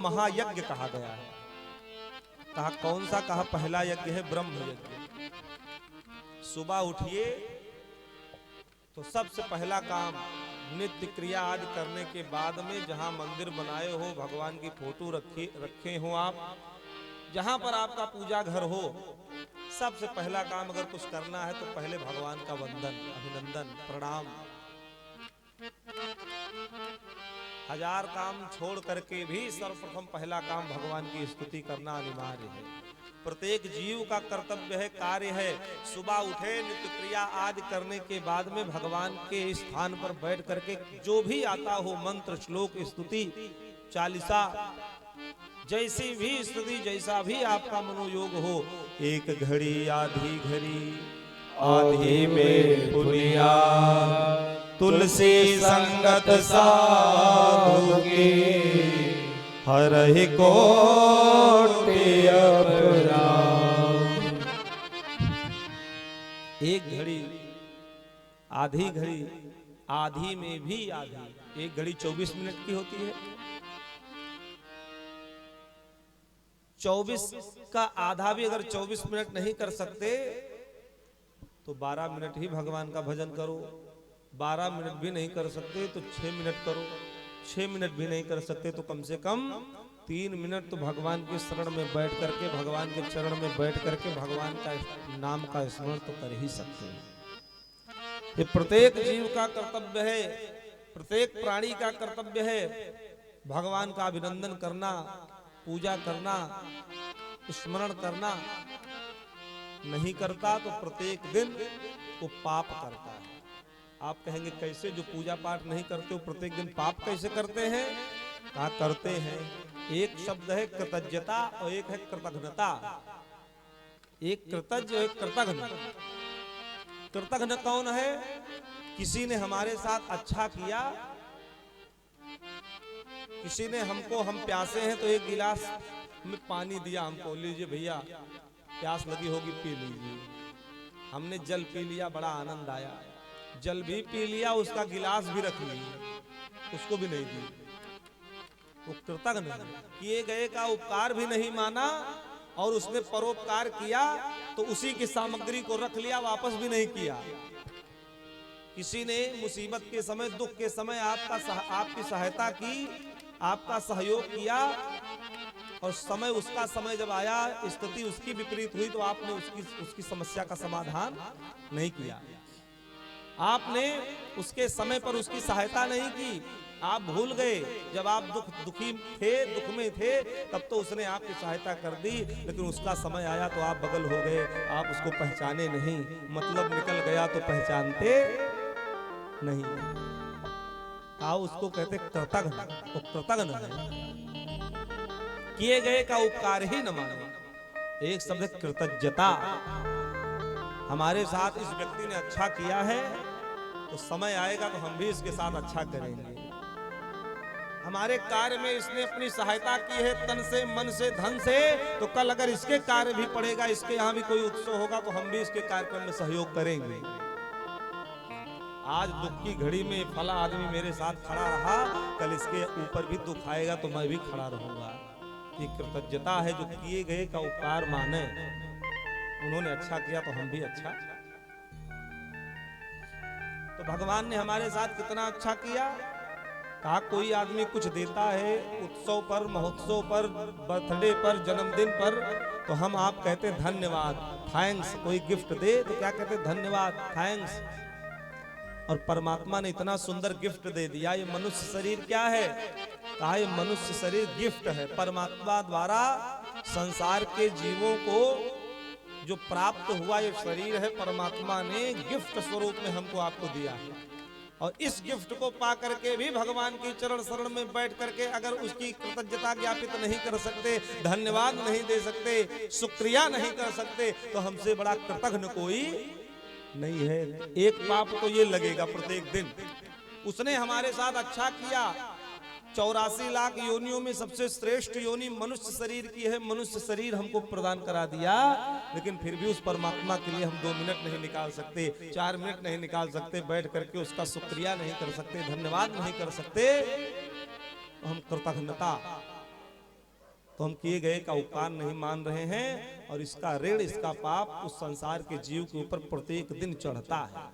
महायज्ञ कहा गया है। कहा कौन सा? कहा पहला यज्ञ है ब्रह्म यज्ञ। सुबह उठिए तो सबसे पहला काम नित्य क्रिया आदि करने के बाद में जहां मंदिर बनाए हो, भगवान की फोटो रखे हो, आप जहां पर आपका पूजा घर हो, सबसे पहला काम अगर कुछ करना है तो पहले भगवान का वंदन, अभिनंदन, प्रणाम। हजार काम छोड़ करके भी सर्वप्रथम पहला काम भगवान की स्तुति करना अनिवार्य है। प्रत्येक जीव का कर्तव्य है, कार्य है। सुबह उठे, नित्य क्रिया आदि करने के बाद में भगवान के स्थान पर बैठ करके जो भी आता हो मंत्र, श्लोक, स्तुति, चालीसा, जैसी भी स्तुति, जैसा भी आपका मनोयोग हो, एक घड़ी आधी घड़ी आधी में पुनिया तुलसी संगत साधु की हरहि कोटि अपराध। एक घड़ी, आधी घड़ी, आधी में भी आधी। एक घड़ी 24 मिनट की होती है। 24 का आधा भी अगर 24 मिनट नहीं कर सकते तो 12 मिनट ही भगवान का भजन करो। 12 मिनट भी नहीं कर सकते तो 6 मिनट करो। 6 मिनट भी नहीं कर सकते तो कम से कम 3 मिनट तो भगवान के शरण में बैठ करके, भगवान के चरण में बैठ करके भगवान का नाम का स्मरण तो कर ही सकते हैं। ये प्रत्येक जीव का कर्तव्य है, प्रत्येक प्राणी का कर्तव्य है भगवान का अभिनंदन करना, पूजा करना, स्मरण करना। नहीं करता तो प्रत्येक दिन वो पाप करता है। आप कहेंगे कैसे? जो पूजा पाठ नहीं करते वो प्रत्येक दिन पाप कैसे करते हैं? कहा करते हैं। एक शब्द है कृतज्ञता और एक है कृतघ्नता। एक कृतज्ञ और एक कृतघ्न। कृतघ्न कौन है? किसी ने हमारे साथ अच्छा किया, किसी ने हमको, हम प्यासे हैं तो एक गिलास में पानी दिया हमको, लीजिए भैया प्यास लगी होगी पी लीजिए। हमने जल पी लिया, बड़ा आनंद आया। जल भी पी लिया, उसका गिलास भी रख लिया, उसको भी नहीं दी। वो कृतज्ञ किए गए का उपकार भी नहीं माना और उसने परोपकार किया तो उसी की सामग्री को रख लिया, वापस भी नहीं किया। किसी ने मुसीबत के समय, दुख के समय आपकी सहायता की, आपका सहयोग किया और समय, उसका समय जब आया, स्थिति उसकी विपरीत हुई तो आपने उसकी समस्या का समाधान नहीं किया। आपने उसके समय पर उसकी सहायता नहीं की। आप भूल गए, जब आप दुखी थे, दुख में थे, तब तो उसने आपकी सहायता कर दी, लेकिन उसका समय आया तो आप बगल हो गए, आप उसको पहचाने नहीं। मतलब निकल गया तो पहचानते नहीं। आओ उसको कहते कृतज्ञ। वो कृतज्ञ है, किए गए का उपकार ही न माने। एक शब्द कृतज्ञता। हमारे साथ इस व्यक्ति ने अच्छा किया है तो समय आएगा तो हम भी इसके साथ अच्छा करेंगे। हमारे कार्य में इसने अपनी सहायता की है, तन से, मन से, धन से, तो कल अगर इसके कार्य भी पड़ेगा, इसके यहाँ भी कोई उत्सव होगा तो हम भी इसके कार्यक्रम में सहयोग करेंगे। आज दुख की घड़ी में फला आदमी मेरे साथ खड़ा रहा, कल इसके ऊपर भी दुख आएगा तो मैं भी खड़ा रहूंगा। ये कृतज्ञता है, जो किए गए का उपकार माने। उन्होंने अच्छा किया तो हम भी अच्छा। तो भगवान ने हमारे साथ कितना अच्छा किया। कहा कोई आदमी कुछ देता है उत्सव पर, महोत्सव पर, बर्थडे पर, जन्मदिन पर, तो हम आप कहते धन्यवाद, थैंक्स। कोई गिफ्ट दे तो क्या कहते? धन्यवाद, थैंक्स। और परमात्मा ने इतना सुंदर गिफ्ट दे दिया। ये मनुष्य शरीर क्या है? कहा ये मनुष्य शरीर गिफ्ट है। परमात्मा द्वारा संसार के जीवों को जो प्राप्त हुआ ये शरीर है, परमात्मा ने गिफ्ट स्वरूप में हमको आपको दिया है। और इस गिफ्ट को पा करके भी भगवान की चरण शरण में बैठ करके अगर उसकी कृतज्ञता ज्ञापित नहीं कर सकते, धन्यवाद नहीं दे सकते, शुक्रिया नहीं कर सकते, तो हमसे बड़ा कृतज्ञ कोई नहीं है। एक पाप तो ये लगेगा प्रत्येक दिन। उसने हमारे साथ अच्छा किया। 84 लाख योनियों में सबसे श्रेष्ठ योनि मनुष्य शरीर की है। मनुष्य शरीर हमको प्रदान करा दिया, लेकिन फिर भी उस परमात्मा के लिए हम 2 मिनट नहीं निकाल सकते, 4 मिनट नहीं निकाल सकते, बैठ करके उसका शुक्रिया नहीं कर सकते, धन्यवाद नहीं कर सकते। तो हम कृतज्ञता तो हम किए गए का उपकार नहीं मान रहे हैं और इसका ऋण, इसका पाप उस संसार के जीव के ऊपर प्रत्येक दिन चढ़ता है।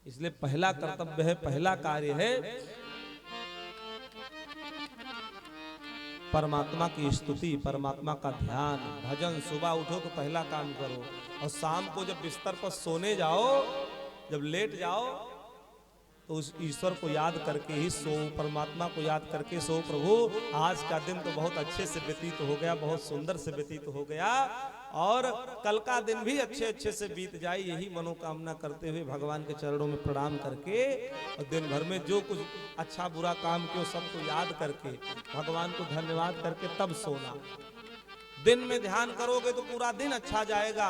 इसलिए पहला कर्तव्य है, पहला कार्य है परमात्मा की स्तुति, परमात्मा का ध्यान, भजन। सुबह उठो तो पहला काम करो, और शाम को जब बिस्तर पर सोने जाओ, जब लेट जाओ तो उस ईश्वर को याद करके ही सो, परमात्मा को याद करके सो। प्रभु आज का दिन तो बहुत अच्छे से व्यतीत हो गया, बहुत सुंदर से व्यतीत हो गया, और कल का दिन भी अच्छे अच्छे से बीत जाए, यही मनोकामना करते हुए भगवान के चरणों में प्रणाम करके, और दिन भर में जो कुछ अच्छा बुरा काम किया सबको याद करके भगवान को धन्यवाद करके तब सोना। दिन में ध्यान करोगे तो पूरा दिन अच्छा जाएगा,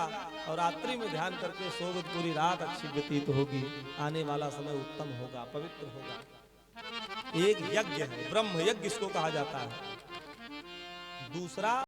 और रात्रि में ध्यान करके सोओगे तो पूरी रात अच्छी व्यतीत होगी, आने वाला समय उत्तम होगा, पवित्र होगा। एक यज्ञ है, ब्रह्म यज्ञ इसको कहा जाता है। दूसरा